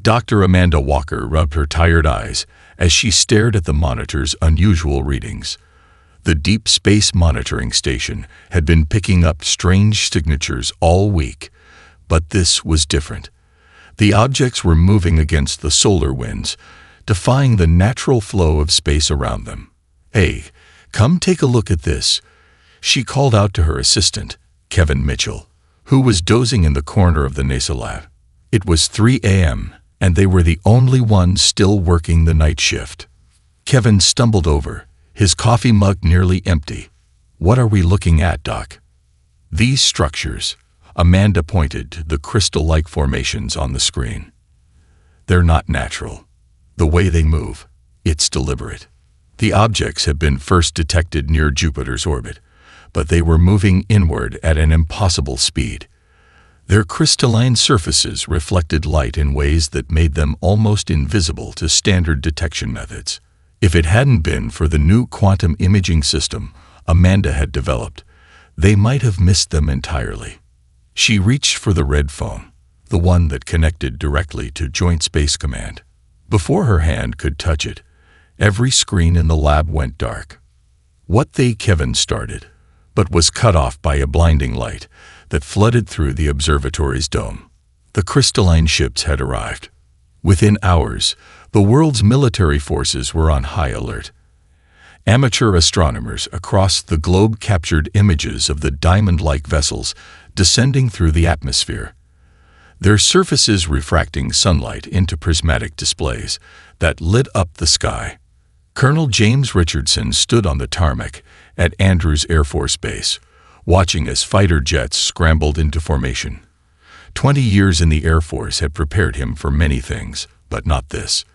Dr. Amanda Walker rubbed her tired eyes as she stared at the monitor's unusual readings. The Deep Space Monitoring Station had been picking up strange signatures all week, but this was different. The objects were moving against the solar winds, defying the natural flow of space around them. "Hey, come take a look at this," she called out to her assistant, Kevin Mitchell, who was dozing in the corner of the NASA lab. It was 3 a.m., and they were the only ones still working the night shift. Kevin stumbled over, his coffee mug nearly empty. "What are we looking at, Doc?" "These structures," Amanda pointed to the crystal-like formations on the screen. "They're not natural. The way they move, it's deliberate. The objects have been first detected near Jupiter's orbit, but they were moving inward at an impossible speed. Their crystalline surfaces reflected light in ways that made them almost invisible to standard detection methods. If it hadn't been for the new quantum imaging system Amanda had developed, they might have missed them entirely." She reached for the red phone, the one that connected directly to Joint Space Command. Before her hand could touch it, every screen in the lab went dark. Kevin started, but was cut off by a blinding light that flooded through the observatory's dome. The crystalline ships had arrived. Within hours, the world's military forces were on high alert. Amateur astronomers across the globe captured images of the diamond-like vessels descending through the atmosphere, their surfaces refracting sunlight into prismatic displays that lit up the sky. Colonel James Richardson stood on the tarmac at Andrews Air Force Base, watching as fighter jets scrambled into formation. 20 years in the Air Force had prepared him for many things, but not this.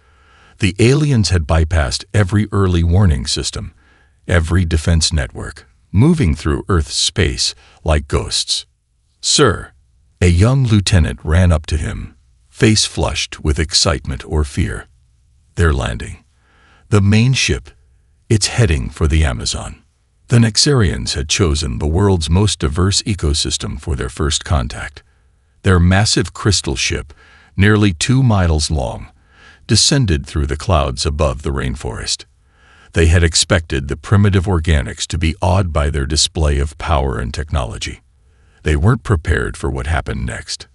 The aliens had bypassed every early warning system, every defense network, moving through Earth's space like ghosts. "Sir," a young lieutenant ran up to him, face flushed with excitement or fear. "They're landing. The main ship, it's heading for the Amazon." The Nexarians had chosen the world's most diverse ecosystem for their first contact. Their massive crystal ship, nearly 2 miles long, descended through the clouds above the rainforest. They had expected the primitive organics to be awed by their display of power and technology. They weren't prepared for what happened next.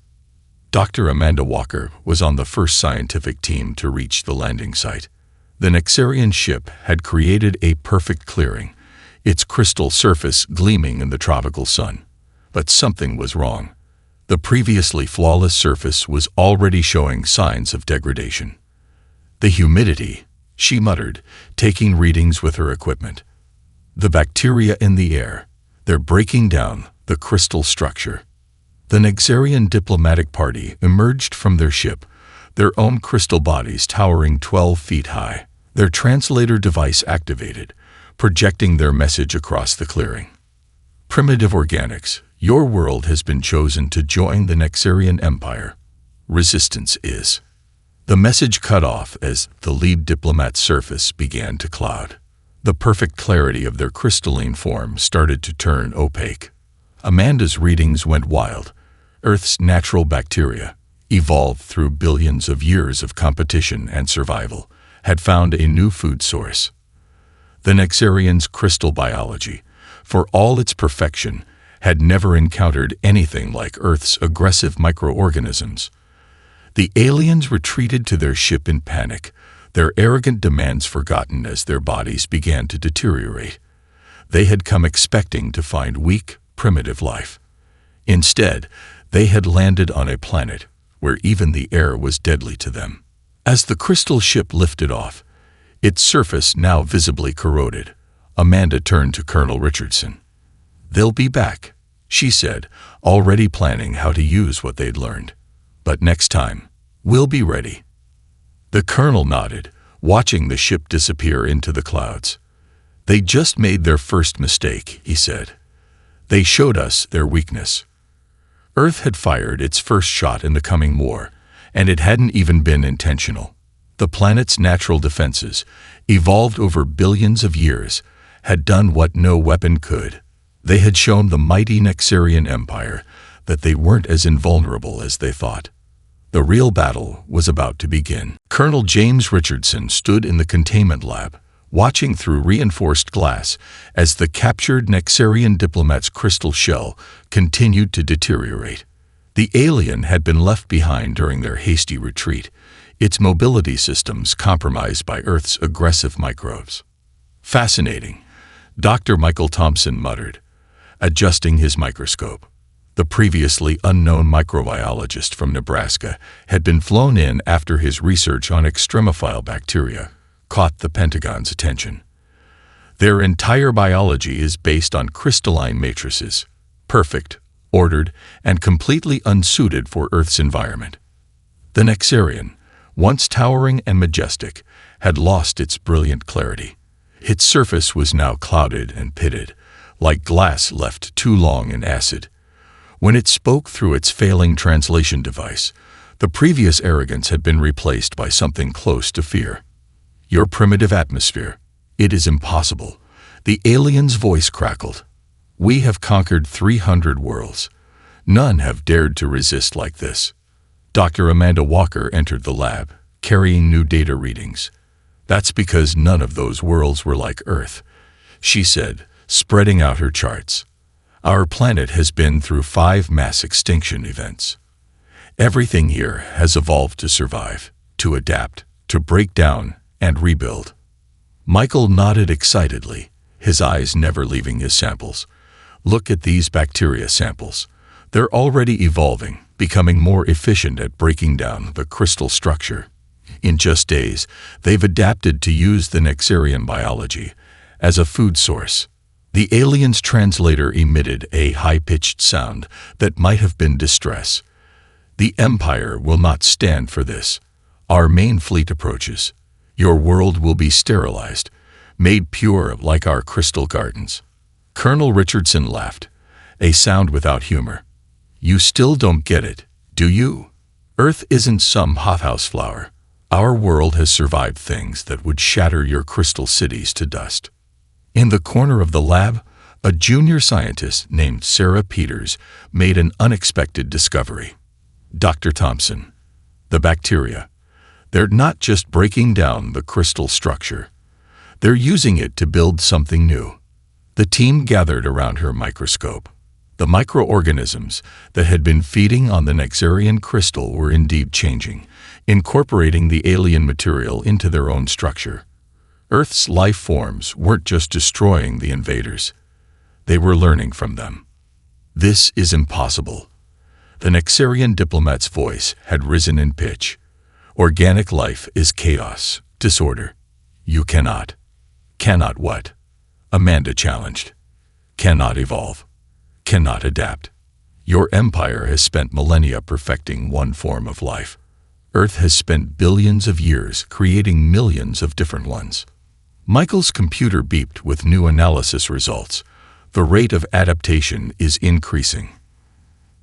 Dr. Amanda Walker was on the first scientific team to reach the landing site. The Nexarian ship had created a perfect clearing, its crystal surface gleaming in the tropical sun. But something was wrong. The previously flawless surface was already showing signs of degradation. "The humidity," she muttered, taking readings with her equipment. "The bacteria in the air, they're breaking down the crystal structure." The Nexarian diplomatic party emerged from their ship, their own crystal bodies towering 12 feet high, their translator device activated, projecting their message across the clearing. "Primitive organics, your world has been chosen to join the Nexarian Empire. Resistance is." The message cut off as the lead diplomat's surface began to cloud. The perfect clarity of their crystalline form started to turn opaque. Amanda's readings went wild. Earth's natural bacteria, evolved through billions of years of competition and survival, had found a new food source. The Nexarians' crystal biology, for all its perfection, had never encountered anything like Earth's aggressive microorganisms. The aliens retreated to their ship in panic, their arrogant demands forgotten as their bodies began to deteriorate. They had come expecting to find weak, primitive life. Instead, they had landed on a planet where even the air was deadly to them. As the crystal ship lifted off, its surface now visibly corroded, Amanda turned to Colonel Richardson. "They'll be back," she said, already planning how to use what they'd learned. "But next time, we'll be ready." The colonel nodded, watching the ship disappear into the clouds. "They just made their first mistake," he said. "They showed us their weakness." Earth had fired its first shot in the coming war, and it hadn't even been intentional. The planet's natural defenses, evolved over billions of years, had done what no weapon could. They had shown the mighty Nexarian Empire that they weren't as invulnerable as they thought. The real battle was about to begin. Colonel James Richardson stood in the containment lab, watching through reinforced glass as the captured Nexarian diplomat's crystal shell continued to deteriorate. The alien had been left behind during their hasty retreat, its mobility systems compromised by Earth's aggressive microbes. Fascinating, Dr. Michael Thompson muttered, adjusting his microscope. The previously unknown microbiologist from Nebraska had been flown in after his research on extremophile bacteria caught the Pentagon's attention. Their entire biology is based on crystalline matrices, perfect, ordered, and completely unsuited for Earth's environment. The Nexarian, once towering and majestic, had lost its brilliant clarity. Its surface was now clouded and pitted, like glass left too long in acid. When it spoke through its failing translation device, the previous arrogance had been replaced by something close to fear. Your primitive atmosphere. It is impossible. The alien's voice crackled. We have conquered 300 worlds. None have dared to resist like this. Dr. Amanda Walker entered the lab, carrying new data readings. That's because none of those worlds were like Earth, she said, spreading out her charts. Our planet has been through 5 mass extinction events. Everything here has evolved to survive, to adapt, to break down, and rebuild. Michael nodded excitedly, his eyes never leaving his samples. Look at these bacteria samples. They're already evolving, becoming more efficient at breaking down the crystal structure. In just days, they've adapted to use the Nexarian biology as a food source. The alien's translator emitted a high-pitched sound that might have been distress. The Empire will not stand for this. Our main fleet approaches. Your world will be sterilized, made pure like our crystal gardens. Colonel Richardson laughed, a sound without humor. You still don't get it, do you? Earth isn't some hothouse flower. Our world has survived things that would shatter your crystal cities to dust. In the corner of the lab, a junior scientist named Sarah Peters made an unexpected discovery. Dr. Thompson, the bacteria. They're not just breaking down the crystal structure. They're using it to build something new. The team gathered around her microscope. The microorganisms that had been feeding on the Nexarian crystal were indeed changing, incorporating the alien material into their own structure. Earth's life forms weren't just destroying the invaders. They were learning from them. This is impossible. The Nexarian diplomat's voice had risen in pitch. Organic life is chaos, disorder. You cannot. Cannot what? Amanda challenged. Cannot evolve. Cannot adapt. Your empire has spent millennia perfecting one form of life. Earth has spent billions of years creating millions of different ones. Michael's computer beeped with new analysis results. The rate of adaptation is increasing.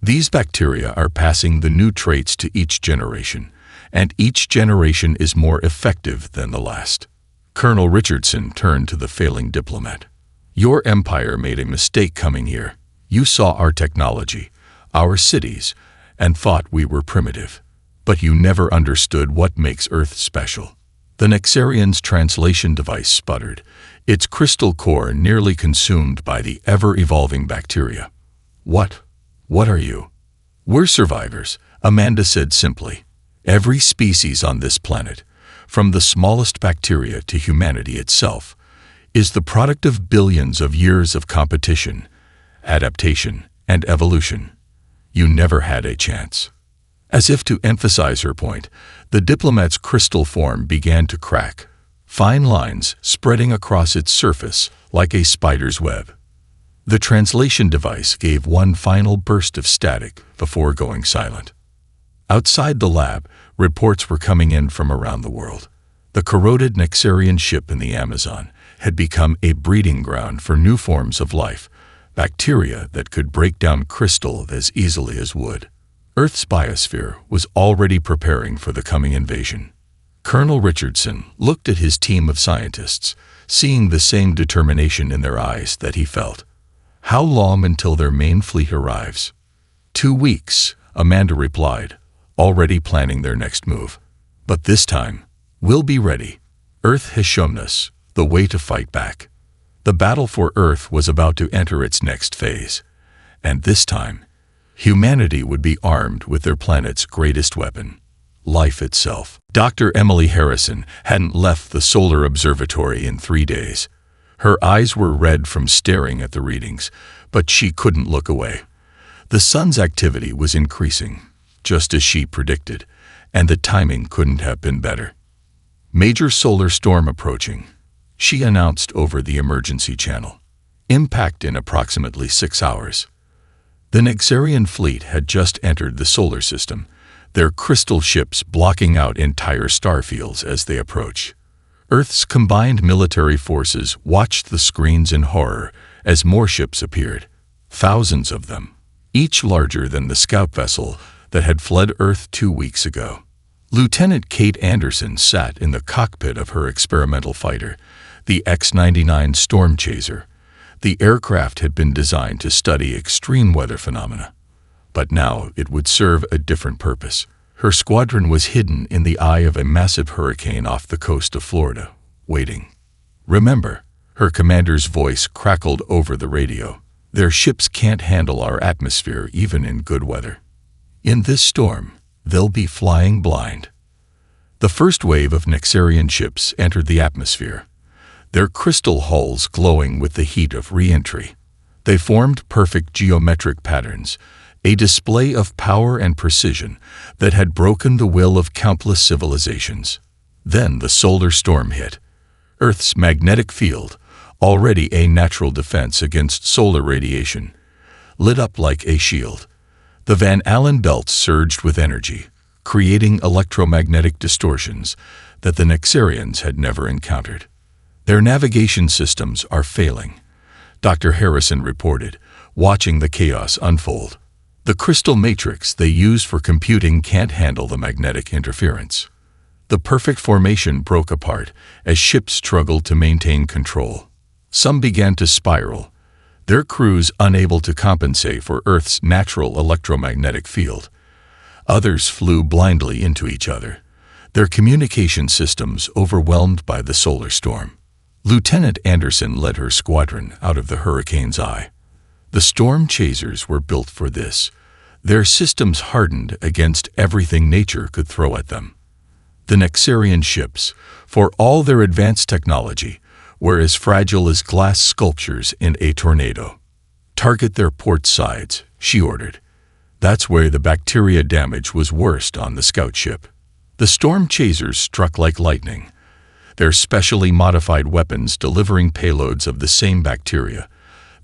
These bacteria are passing the new traits to each generation, and each generation is more effective than the last. Colonel Richardson turned to the failing diplomat. Your empire made a mistake coming here. You saw our technology, our cities, and thought we were primitive. But you never understood what makes Earth special. The Nexarian's translation device sputtered, its crystal core nearly consumed by the ever-evolving bacteria. What? What are you? We're survivors, Amanda said simply. Every species on this planet, from the smallest bacteria to humanity itself, is the product of billions of years of competition, adaptation, and evolution. You never had a chance. As if to emphasize her point, the diplomat's crystal form began to crack, fine lines spreading across its surface like a spider's web. The translation device gave one final burst of static before going silent. Outside the lab, reports were coming in from around the world. The corroded Nexarian ship in the Amazon had become a breeding ground for new forms of life, bacteria that could break down crystal as easily as wood. Earth's biosphere was already preparing for the coming invasion. Colonel Richardson looked at his team of scientists, seeing the same determination in their eyes that he felt. How long until their main fleet arrives? 2 weeks, Amanda replied, already planning their next move. But this time, we'll be ready. Earth has shown us the way to fight back. The battle for Earth was about to enter its next phase. And this time, humanity would be armed with their planet's greatest weapon, life itself. Dr. Emily Harrison hadn't left the solar observatory in 3 days. Her eyes were red from staring at the readings, but she couldn't look away. The sun's activity was increasing, just as she predicted, and the timing couldn't have been better. Major solar storm approaching, she announced over the emergency channel. Impact in approximately 6 hours. The Nexarian fleet had just entered the solar system, their crystal ships blocking out entire starfields as they approach. Earth's combined military forces watched the screens in horror as more ships appeared, thousands of them, each larger than the scout vessel that had fled Earth 2 weeks ago. Lieutenant Kate Anderson sat in the cockpit of her experimental fighter, the X-99 Storm Chaser. The aircraft had been designed to study extreme weather phenomena, but now it would serve a different purpose. Her squadron was hidden in the eye of a massive hurricane off the coast of Florida, waiting. "Remember," her commander's voice crackled over the radio, "their ships can't handle our atmosphere even in good weather. In this storm, they'll be flying blind." The first wave of Nexarian ships entered the atmosphere, their crystal hulls glowing with the heat of re-entry. They formed perfect geometric patterns, a display of power and precision that had broken the will of countless civilizations. Then the solar storm hit. Earth's magnetic field, already a natural defense against solar radiation, lit up like a shield. The Van Allen belts surged with energy, creating electromagnetic distortions that the Nexarians had never encountered. "Their navigation systems are failing," Dr. Harrison reported, watching the chaos unfold. "The crystal matrix they use for computing can't handle the magnetic interference." The perfect formation broke apart as ships struggled to maintain control. Some began to spiral, their crews unable to compensate for Earth's natural electromagnetic field. Others flew blindly into each other, their communication systems overwhelmed by the solar storm. Lieutenant Anderson led her squadron out of the hurricane's eye. The storm chasers were built for this, their systems hardened against everything nature could throw at them. The Nexarian ships, for all their advanced technology, were as fragile as glass sculptures in a tornado. "Target their port sides," she ordered. That's where the bacteria damage was worst on the scout ship. The storm chasers struck like lightning, their specially modified weapons delivering payloads of the same bacteria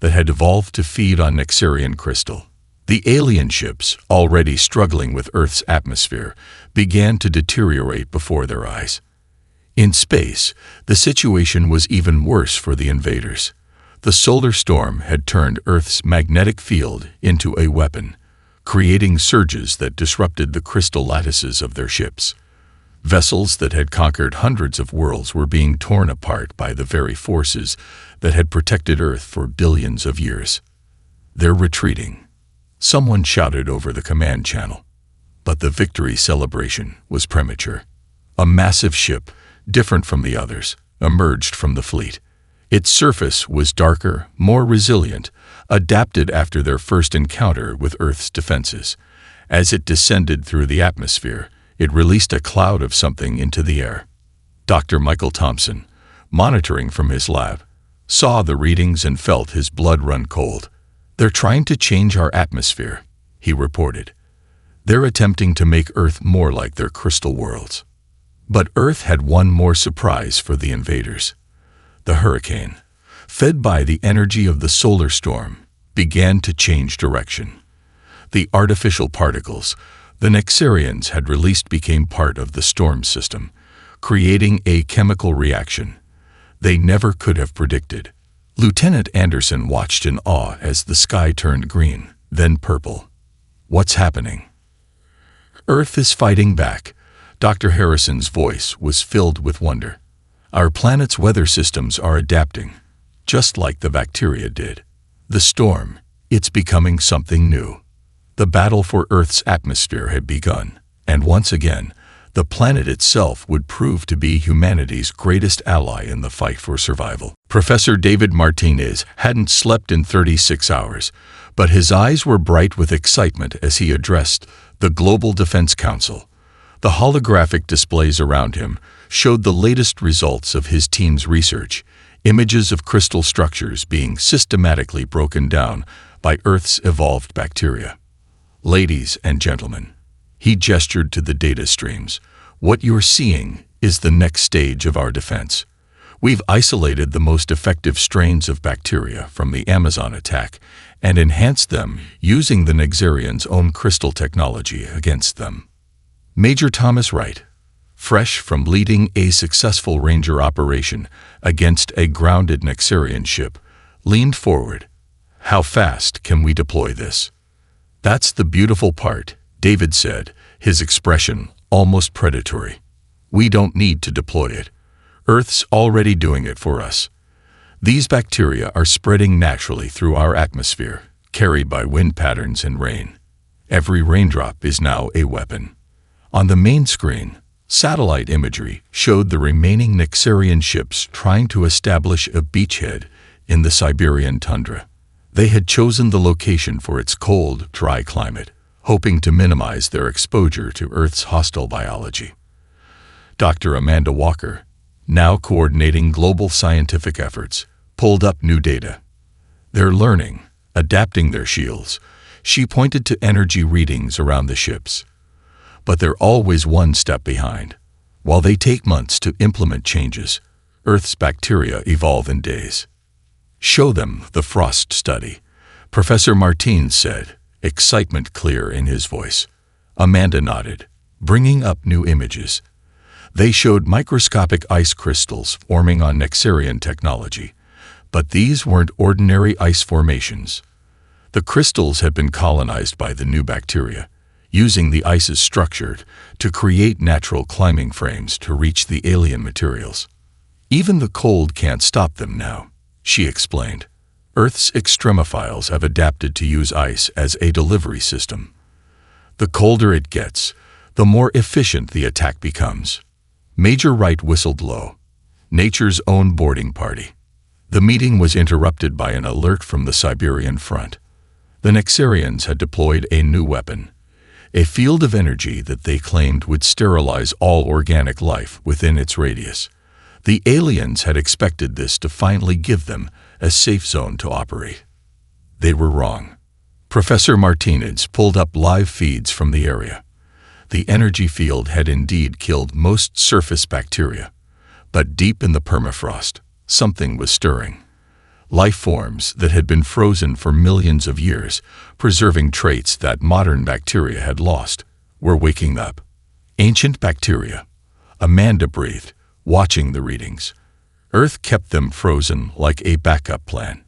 that had evolved to feed on Nexarian crystal. The alien ships, already struggling with Earth's atmosphere, began to deteriorate before their eyes. In space, the situation was even worse for the invaders. The solar storm had turned Earth's magnetic field into a weapon, creating surges that disrupted the crystal lattices of their ships. Vessels that had conquered hundreds of worlds were being torn apart by the very forces that had protected Earth for billions of years. "They're retreating," someone shouted over the command channel. But the victory celebration was premature. A massive ship, different from the others, emerged from the fleet. Its surface was darker, more resilient, adapted after their first encounter with Earth's defenses. As it descended through the atmosphere, it released a cloud of something into the air. Dr. Michael Thompson, monitoring from his lab, saw the readings and felt his blood run cold. "They're trying to change our atmosphere," he reported. "They're attempting to make Earth more like their crystal worlds." But Earth had one more surprise for the invaders. The hurricane, fed by the energy of the solar storm, began to change direction. The artificial particles the Nexarians had released became part of the storm system, creating a chemical reaction they never could have predicted. Lieutenant Anderson watched in awe as the sky turned green, then purple. "What's happening?" "Earth is fighting back." Dr. Harrison's voice was filled with wonder. "Our planet's weather systems are adapting, just like the bacteria did. The storm, it's becoming something new." The battle for Earth's atmosphere had begun, And once again, the planet itself would prove to be humanity's greatest ally in the fight for survival. Professor David Martinez hadn't slept in 36 hours, but his eyes were bright with excitement as he addressed the Global Defense Council. The holographic displays around him showed the latest results of his team's research, images of crystal structures being systematically broken down by Earth's evolved bacteria. Ladies and gentlemen, he gestured to the data streams. What you're seeing is the next stage of our defense. We've isolated the most effective strains of bacteria from the Amazon attack and enhanced them using the Nexarians' own crystal technology against them. Major Thomas Wright, fresh from leading a successful Ranger operation against a grounded Nexarian ship, leaned forward. How fast can we deploy this? That's the beautiful part, David said, his expression almost predatory. We don't need to deploy it. Earth's already doing it for us. These bacteria are spreading naturally through our atmosphere, carried by wind patterns and rain. Every raindrop is now a weapon. On the main screen, satellite imagery showed the remaining Nexarian ships trying to establish a beachhead in the Siberian tundra. They had chosen the location for its cold, dry climate, hoping to minimize their exposure to Earth's hostile biology. Dr. Amanda Walker, now coordinating global scientific efforts, pulled up new data. They're learning, adapting their shields. She pointed to energy readings around the ships. But they're always one step behind. While they take months to implement changes, Earth's bacteria evolve in days. Show them the frost study, Professor Martinez said, excitement clear in his voice. Amanda nodded, bringing up new images. They showed microscopic ice crystals forming on Nexarian technology, but these weren't ordinary ice formations. The crystals had been colonized by the new bacteria, using the ice's structure to create natural climbing frames to reach the alien materials. Even the cold can't stop them now, she explained. Earth's extremophiles have adapted to use ice as a delivery system. The colder it gets, the more efficient the attack becomes. Major Wright whistled low. Nature's own boarding party. The meeting was interrupted by an alert from the Siberian front. The Nexarians had deployed a new weapon, a field of energy that they claimed would sterilize all organic life within its radius. The aliens had expected this to finally give them a safe zone to operate. They were wrong. Professor Martinez pulled up live feeds from the area. The energy field had indeed killed most surface bacteria, but deep in the permafrost, something was stirring. Life forms that had been frozen for millions of years, preserving traits that modern bacteria had lost, were waking up. Ancient bacteria. Amanda breathed, watching the readings. Earth kept them frozen like a backup plan,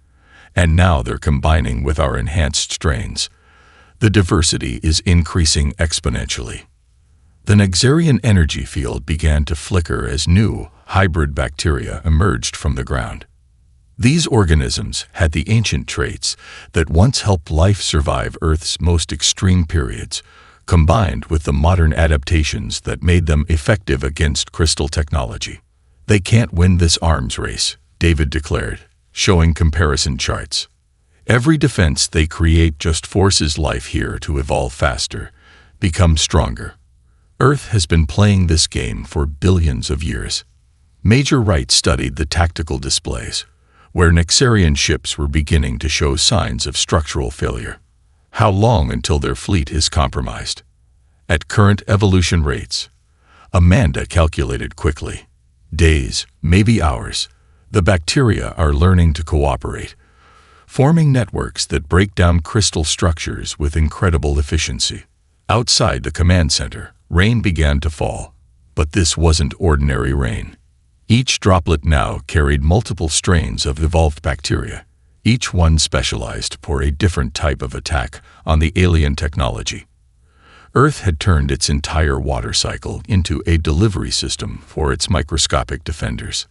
and now they're combining with our enhanced strains. The diversity is increasing exponentially. The Nexarian energy field began to flicker as new, hybrid bacteria emerged from the ground. These organisms had the ancient traits that once helped life survive Earth's most extreme periods, combined with the modern adaptations that made them effective against crystal technology. They can't win this arms race, David declared, showing comparison charts. Every defense they create just forces life here to evolve faster, become stronger. Earth has been playing this game for billions of years. Major Wright studied the tactical displays, where Nexarian ships were beginning to show signs of structural failure. How long until their fleet is compromised? At current evolution rates, Amanda calculated quickly. Days, maybe hours. The bacteria are learning to cooperate, forming networks that break down crystal structures with incredible efficiency. Outside the command center, rain began to fall, but this wasn't ordinary rain. Each droplet now carried multiple strains of evolved bacteria, each one specialized for a different type of attack on the alien technology. Earth had turned its entire water cycle into a delivery system for its microscopic defenders.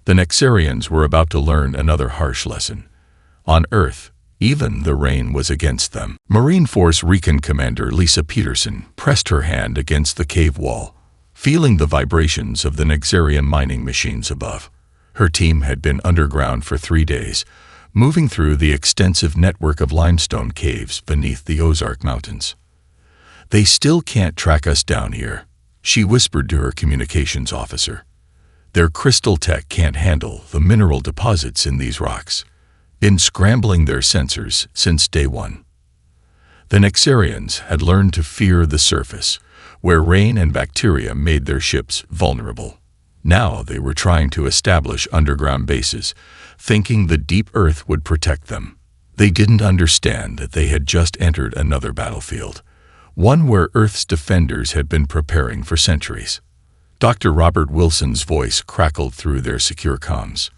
The Nexarians were about to learn another harsh lesson. On Earth, Even the rain was against them. Marine Force Recon Commander Lisa Peterson pressed her hand against the cave wall, feeling the vibrations of the Nexarian mining machines above. Her team had been underground for 3 days, moving through the extensive network of limestone caves beneath the Ozark Mountains. "They still can't track us down here," she whispered to her communications officer. "Their crystal tech can't handle the mineral deposits in these rocks. Been scrambling their sensors since day one." The Nexarians had learned to fear the surface, where rain and bacteria made their ships vulnerable. Now they were trying to establish underground bases, thinking the deep earth would protect them. They didn't understand that they had just entered another battlefield, one where Earth's defenders had been preparing for centuries. Dr. Robert Wilson's voice crackled through their secure comms.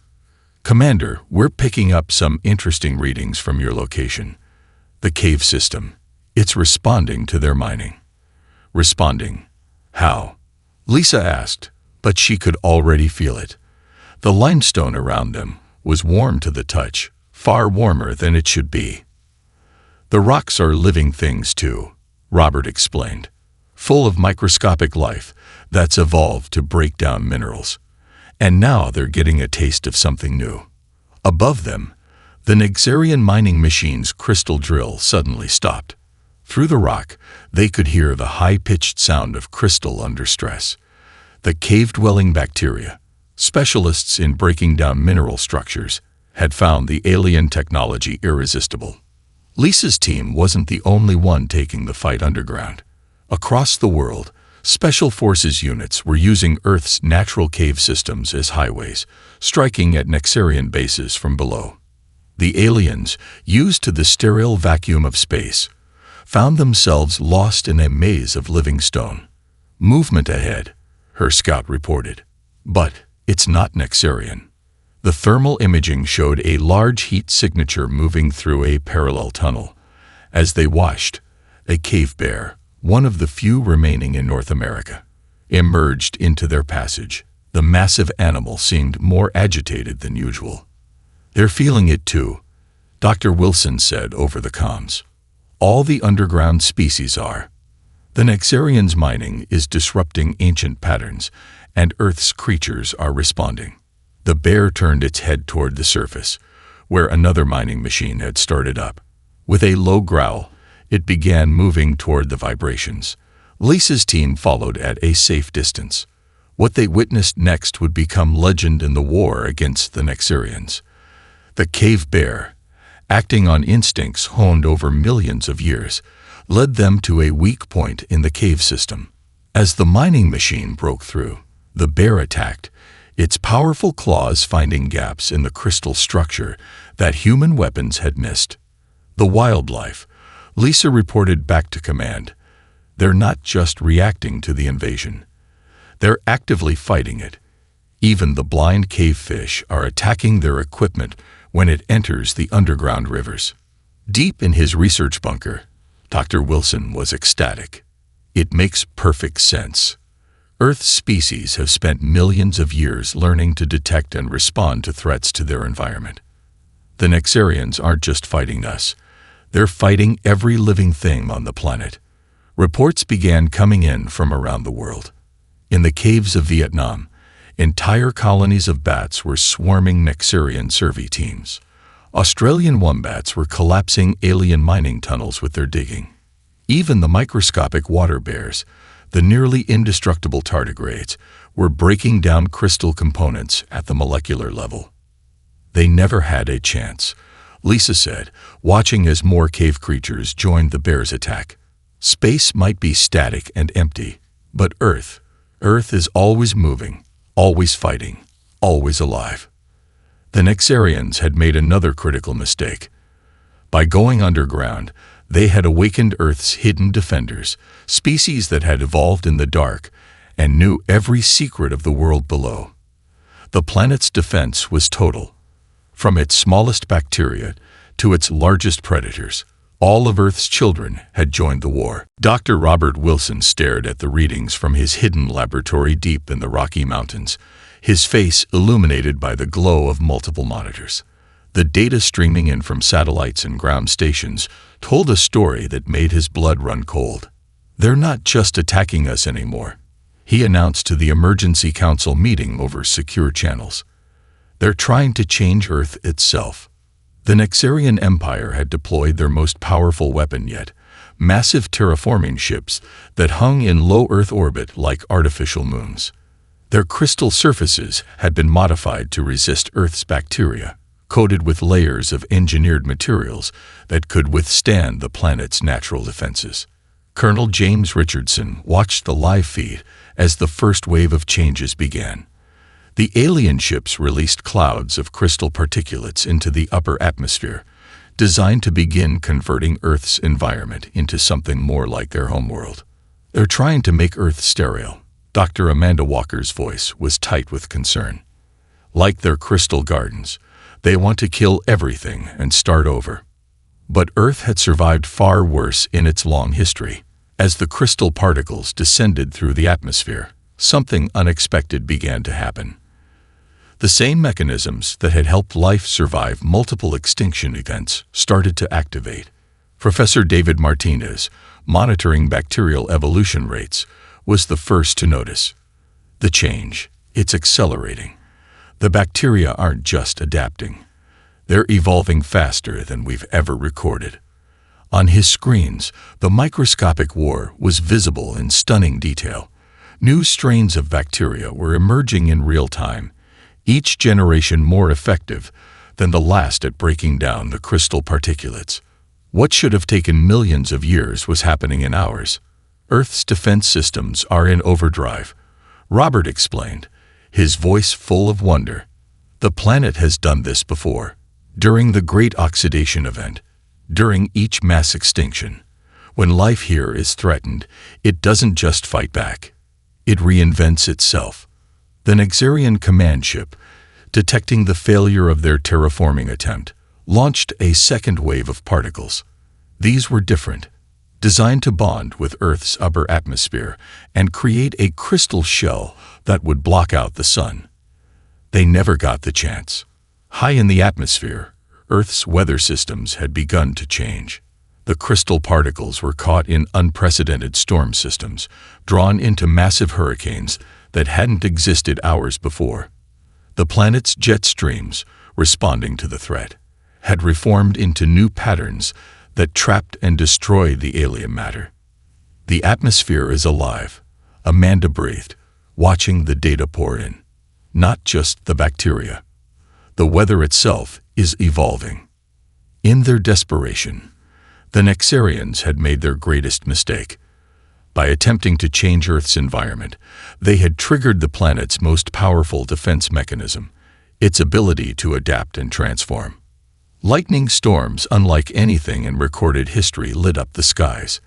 "Commander, we're picking up some interesting readings from your location. The cave system. It's responding to their mining." "Responding? How?" Lisa asked, but she could already feel it. The limestone around them was warm to the touch, far warmer than it should be. "The rocks are living things too," Robert explained, "full of microscopic life that's evolved to break down minerals. And now they're getting a taste of something new." Above them, the Nexarian mining machine's crystal drill suddenly stopped. Through the rock, they could hear the high-pitched sound of crystal under stress. The cave-dwelling bacteria, specialists in breaking down mineral structures, had found the alien technology irresistible. Lisa's team wasn't the only one taking the fight underground. Across the world, Special Forces units were using Earth's natural cave systems as highways, striking at Nexarian bases from below. The aliens, used to the sterile vacuum of space, found themselves lost in a maze of living stone. "Movement ahead," her scout reported. "But it's not Nexarian." The thermal imaging showed a large heat signature moving through a parallel tunnel. As they watched, a cave bear, one of the few remaining in North America, emerged into their passage. The massive animal seemed more agitated than usual. "They're feeling it too," Dr. Wilson said over the comms. "All the underground species are. The Nexarians' mining is disrupting ancient patterns, and Earth's creatures are responding." The bear turned its head toward the surface, where another mining machine had started up. With a low growl, it began moving toward the vibrations. Lisa's team followed at a safe distance. What they witnessed next would become legend in the war against the Nexarians. The cave bear, acting on instincts honed over millions of years, led them to a weak point in the cave system. As the mining machine broke through, the bear attacked, its powerful claws finding gaps in the crystal structure that human weapons had missed. The wildlife, Lisa reported back to command, they're not just reacting to the invasion. They're actively fighting it. Even the blind cave fish are attacking their equipment when it enters the underground rivers. Deep in his research bunker, Dr. Wilson was ecstatic. "It makes perfect sense. Earth's species have spent millions of years learning to detect and respond to threats to their environment. The Nexarians aren't just fighting us. They're fighting every living thing on the planet." Reports began coming in from around the world. In the caves of Vietnam, entire colonies of bats were swarming Nexarian survey teams. Australian wombats were collapsing alien mining tunnels with their digging. Even the microscopic water bears, the nearly indestructible tardigrades, were breaking down crystal components at the molecular level. "They never had a chance," Lisa said, watching as more cave creatures joined the bears' attack. "Space might be static and empty, but Earth is always moving, always fighting, always alive." The Nexarians had made another critical mistake. By going underground, they had awakened Earth's hidden defenders, species that had evolved in the dark and knew every secret of the world below. The planet's defense was total. From its smallest bacteria to its largest predators, all of Earth's children had joined the war. Dr. Robert Wilson stared at the readings from his hidden laboratory deep in the Rocky Mountains, his face illuminated by the glow of multiple monitors. The data streaming in from satellites and ground stations told a story that made his blood run cold. "They're not just attacking us anymore," he announced to the emergency council meeting over secure channels. "They're trying to change Earth itself." The Nexarian Empire had deployed their most powerful weapon yet, massive terraforming ships that hung in low Earth orbit like artificial moons. Their crystal surfaces had been modified to resist Earth's bacteria, coated with layers of engineered materials that could withstand the planet's natural defenses. Colonel James Richardson watched the live feed as the first wave of changes began. The alien ships released clouds of crystal particulates into the upper atmosphere, designed to begin converting Earth's environment into something more like their homeworld. "They're trying to make Earth sterile." Dr. Amanda Walker's voice was tight with concern. "Like their crystal gardens, they want to kill everything and start over." But Earth had survived far worse in its long history. As the crystal particles descended through the atmosphere, something unexpected began to happen. The same mechanisms that had helped life survive multiple extinction events started to activate. Professor David Martinez, monitoring bacterial evolution rates, was the first to notice the change. It's accelerating. The bacteria aren't just adapting. They're evolving faster than we've ever recorded. On his screens, the microscopic war was visible in stunning detail. New strains of bacteria were emerging in real time, each generation more effective than the last at breaking down the crystal particulates. What should have taken millions of years was happening in hours. "Earth's defense systems are in overdrive," Robert explained, his voice full of wonder. "The planet has done this before. During the Great Oxidation Event, during each mass extinction. When life here is threatened, it doesn't just fight back. It reinvents itself." The Nexarian command ship, detecting the failure of their terraforming attempt, launched a second wave of particles. These were different, designed to bond with Earth's upper atmosphere and create a crystal shell that would block out the sun. They never got the chance. High in the atmosphere, Earth's weather systems had begun to change. The crystal particles were caught in unprecedented storm systems, drawn into massive hurricanes that hadn't existed hours before. The planet's jet streams, responding to the threat, had reformed into new patterns that trapped and destroyed the alien matter. "The atmosphere is alive," Amanda breathed, watching the data pour in. "Not just the bacteria. The weather itself is evolving." In their desperation, the Nexarians had made their greatest mistake. By attempting to change Earth's environment, they had triggered the planet's most powerful defense mechanism, its ability to adapt and transform. Lightning storms, unlike anything in recorded history, lit up the skies.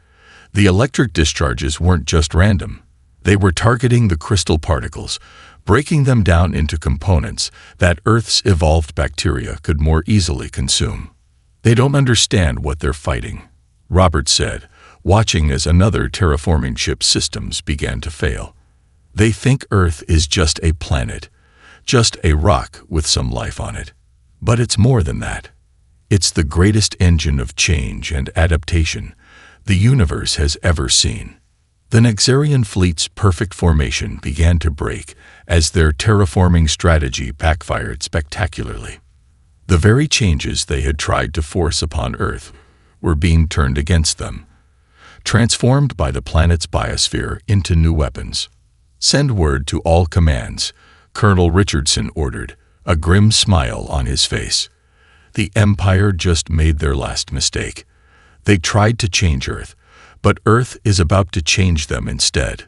The electric discharges weren't just random. They were targeting the crystal particles, breaking them down into components that Earth's evolved bacteria could more easily consume. "They don't understand what they're fighting," Robert said, watching as another terraforming ship's systems began to fail. "They think Earth is just a planet, just a rock with some life on it. But it's more than that. It's the greatest engine of change and adaptation the universe has ever seen." The Nexarian fleet's perfect formation began to break as their terraforming strategy backfired spectacularly. The very changes they had tried to force upon Earth were being turned against them, transformed by the planet's biosphere into new weapons. "Send word to all commands," Colonel Richardson ordered, a grim smile on his face. "The Empire just made their last mistake. They tried to change Earth, but Earth is about to change them instead."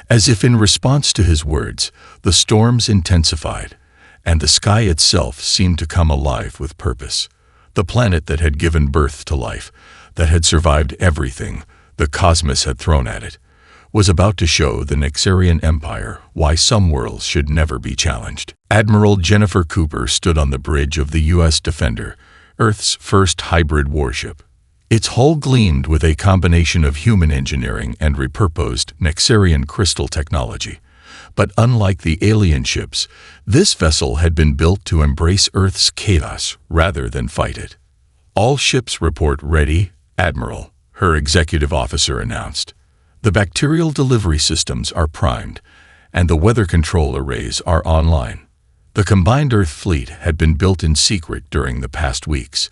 As if in response to his words, the storms intensified, and the sky itself seemed to come alive with purpose. The planet that had given birth to life, that had survived everything the cosmos had thrown at it, was about to show the Nexarian Empire why some worlds should never be challenged. Admiral Jennifer Cooper stood on the bridge of the U.S. Defender, Earth's first hybrid warship. Its hull gleamed with a combination of human engineering and repurposed Nexarian crystal technology, But unlike the alien ships, this vessel had been built to embrace Earth's chaos rather than fight it. "All ships report ready, Admiral," her executive officer announced. "The bacterial delivery systems are primed, and the weather control arrays are online." The combined Earth fleet had been built in secret during the past weeks,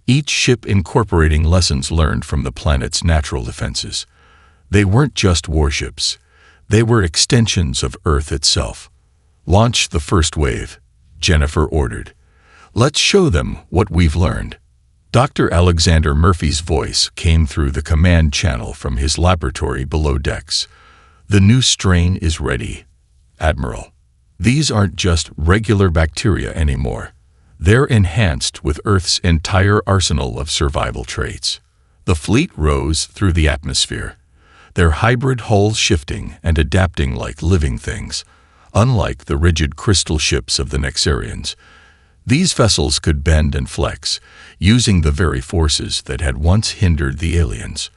each ship incorporating lessons learned from the planet's natural defenses. They weren't just warships. They were extensions of Earth itself. "Launch the first wave," Jennifer ordered. "Let's show them what we've learned." Dr. Alexander Murphy's voice came through the command channel from his laboratory below decks. "The new strain is ready, Admiral. These aren't just regular bacteria anymore. They're enhanced with Earth's entire arsenal of survival traits." The fleet rose through the atmosphere, their hybrid hulls shifting and adapting like living things. Unlike the rigid crystal ships of the Nexarians, these vessels could bend and flex, using the very forces that had once hindered the aliens.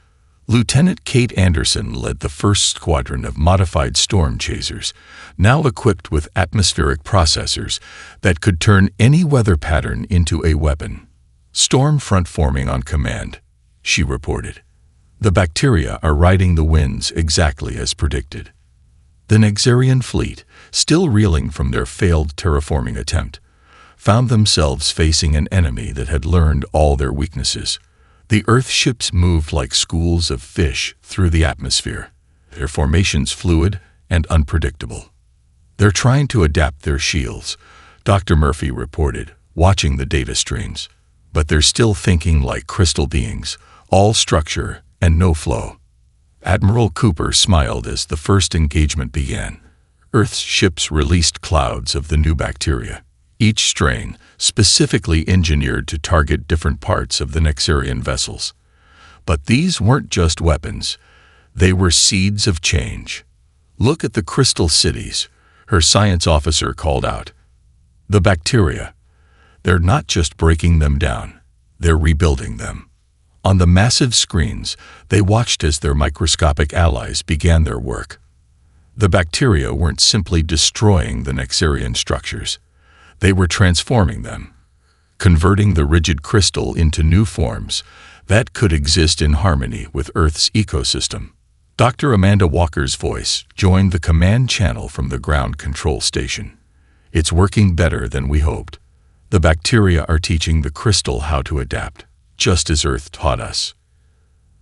Lieutenant Kate Anderson led the first squadron of modified storm chasers, now equipped with atmospheric processors that could turn any weather pattern into a weapon. "Storm front forming on command," she reported. "The bacteria are riding the winds exactly as predicted." The Nexarian fleet, still reeling from their failed terraforming attempt, found themselves facing an enemy that had learned all their weaknesses. The Earth ships moved like schools of fish through the atmosphere, their formations fluid and unpredictable. "They're trying to adapt their shields," Dr. Murphy reported, watching the data streams. "But they're still thinking like crystal beings, all structure and no flow." Admiral Cooper smiled as the first engagement began. Earth's ships released clouds of the new bacteria, each strain specifically engineered to target different parts of the Nexarian vessels. But these weren't just weapons. They were seeds of change. "Look at the crystal cities," her science officer called out. "The bacteria. They're not just breaking them down. They're rebuilding them." On the massive screens, they watched as their microscopic allies began their work. The bacteria weren't simply destroying the Nexarian structures. They were transforming them, converting the rigid crystal into new forms that could exist in harmony with Earth's ecosystem. Dr. Amanda Walker's voice joined the command channel from the ground control station. "It's working better than we hoped. The bacteria are teaching the crystal how to adapt, just as Earth taught us."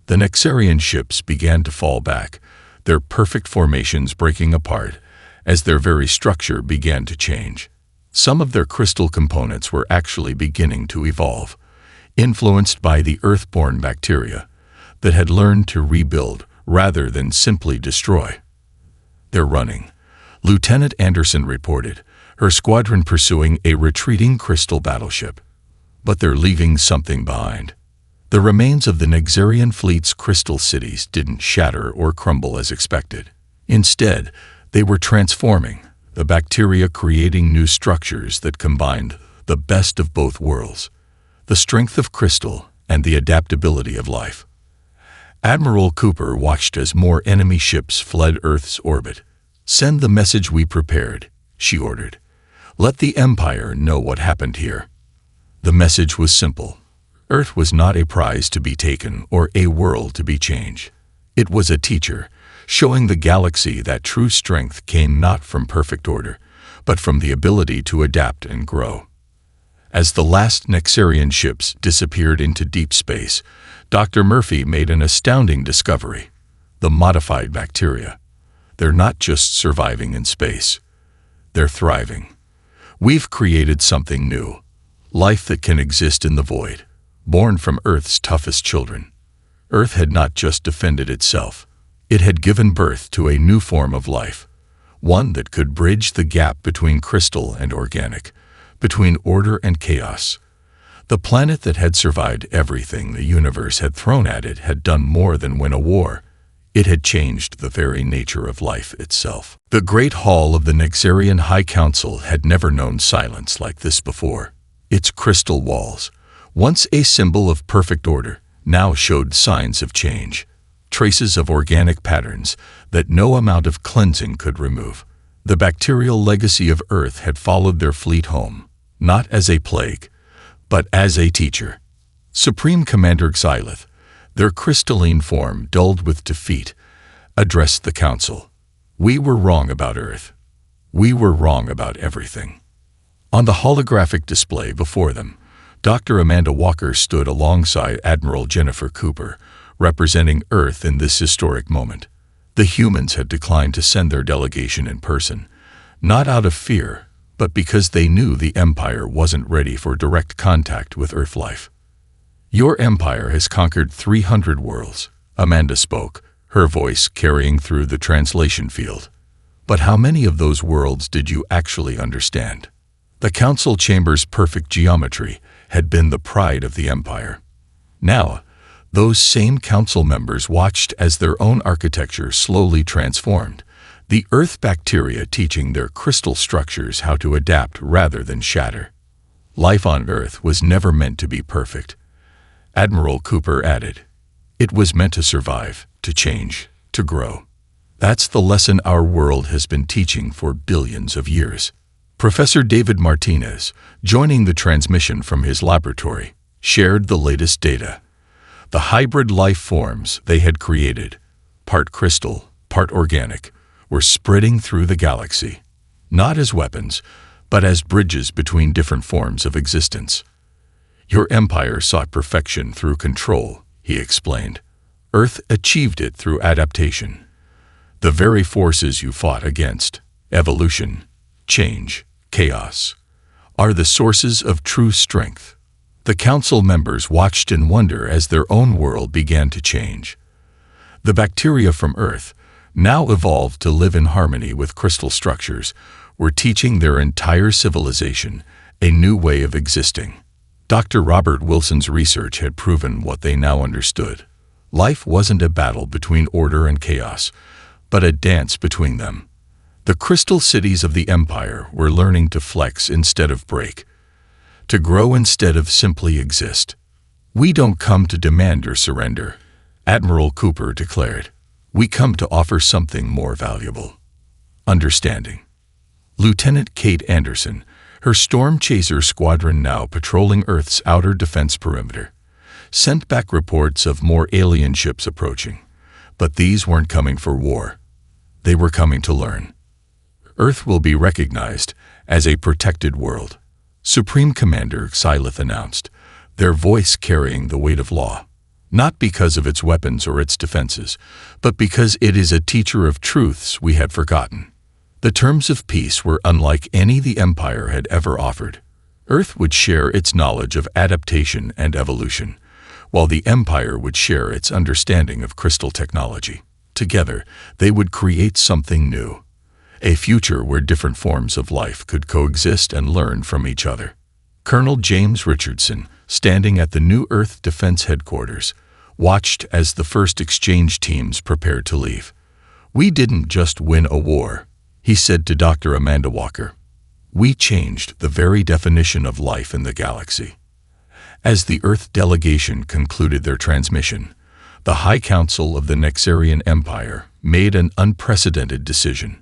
The Nexarian ships began to fall back, their perfect formations breaking apart as their very structure began to change. Some of their crystal components were actually beginning to evolve, influenced by the Earth-born bacteria that had learned to rebuild rather than simply destroy. "They're running," Lieutenant Anderson reported, her squadron pursuing a retreating crystal battleship. "But they're leaving something behind." The remains of the Nexarian fleet's crystal cities didn't shatter or crumble as expected. Instead, they were transforming, the bacteria creating new structures that combined the best of both worlds, the strength of crystal and the adaptability of life. Admiral Cooper watched as more enemy ships fled Earth's orbit. "Send the message we prepared," she ordered. "Let the Empire know what happened here." The message was simple. Earth was not a prize to be taken or a world to be changed. It was a teacher, showing the galaxy that true strength came not from perfect order, but from the ability to adapt and grow. As the last Nexarian ships disappeared into deep space, Dr. Murphy made an astounding discovery: the modified bacteria. They're not just surviving in space. They're thriving. We've created something new, life that can exist in the void, born from Earth's toughest children. Earth had not just defended itself. It had given birth to a new form of life, one that could bridge the gap between crystal and organic, between order and chaos. The planet that had survived everything the universe had thrown at it had done more than win a war. It had changed the very nature of life itself. The Great Hall of the Nexarian High Council had never known silence like this before. Its crystal walls, once a symbol of perfect order, now showed signs of change, traces of organic patterns that no amount of cleansing could remove. The bacterial legacy of Earth had followed their fleet home, not as a plague, but as a teacher. Supreme Commander Xylith, their crystalline form dulled with defeat, addressed the council. We were wrong about Earth. We were wrong about everything. On the holographic display before them, Dr. Amanda Walker stood alongside Admiral Jennifer Cooper, representing Earth in this historic moment. The humans had declined to send their delegation in person, not out of fear, but because they knew the Empire wasn't ready for direct contact with Earth life. Your Empire has conquered 300 worlds, Amanda spoke, her voice carrying through the translation field. But how many of those worlds did you actually understand? The council chamber's perfect geometry had been the pride of the Empire. Now, those same council members watched as their own architecture slowly transformed, the Earth bacteria teaching their crystal structures how to adapt rather than shatter. Life on Earth was never meant to be perfect. Admiral Cooper added, it was meant to survive, to change, to grow. That's the lesson our world has been teaching for billions of years. Professor David Martinez, joining the transmission from his laboratory, shared the latest data. The hybrid life forms they had created, part crystal, part organic, were spreading through the galaxy, not as weapons, but as bridges between different forms of existence. Your Empire sought perfection through control, he explained. Earth achieved it through adaptation. The very forces you fought against, evolution, change, chaos, are the sources of true strength. The council members watched in wonder as their own world began to change. The bacteria from Earth, now evolved to live in harmony with crystal structures, were teaching their entire civilization a new way of existing. Dr. Robert Wilson's research had proven what they now understood. Life wasn't a battle between order and chaos, but a dance between them. The crystal cities of the Empire were learning to flex instead of break, to grow instead of simply exist. We don't come to demand or surrender, Admiral Cooper declared. We come to offer something more valuable. Understanding. Lieutenant Kate Anderson, her Storm Chaser squadron now patrolling Earth's outer defense perimeter, sent back reports of more alien ships approaching. But these weren't coming for war. They were coming to learn. Earth will be recognized as a protected world, Supreme Commander Xylith announced, their voice carrying the weight of law. Not because of its weapons or its defenses, but because it is a teacher of truths we had forgotten. The terms of peace were unlike any the Empire had ever offered. Earth would share its knowledge of adaptation and evolution, while the Empire would share its understanding of crystal technology. Together, they would create something new, a future where different forms of life could coexist and learn from each other. Colonel James Richardson, standing at the New Earth Defense Headquarters, watched as the first exchange teams prepared to leave. We didn't just win a war, he said to Dr. Amanda Walker. We changed the very definition of life in the galaxy. As the Earth delegation concluded their transmission, the High Council of the Nexarian Empire made an unprecedented decision.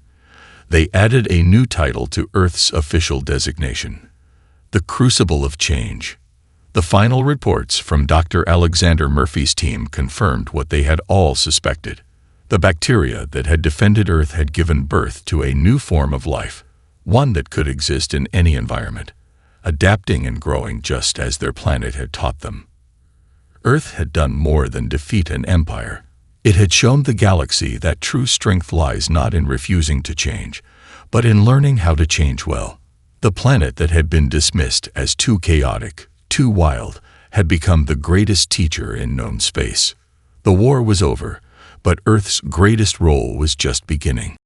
They added a new title to Earth's official designation, the Crucible of Change. The final reports from Dr. Alexander Murphy's team confirmed what they had all suspected. The bacteria that had defended Earth had given birth to a new form of life, one that could exist in any environment, adapting and growing just as their planet had taught them. Earth had done more than defeat an empire. It had shown the galaxy that true strength lies not in refusing to change, but in learning how to change well. The planet that had been dismissed as too chaotic, too wild, had become the greatest teacher in known space. The war was over, but Earth's greatest role was just beginning.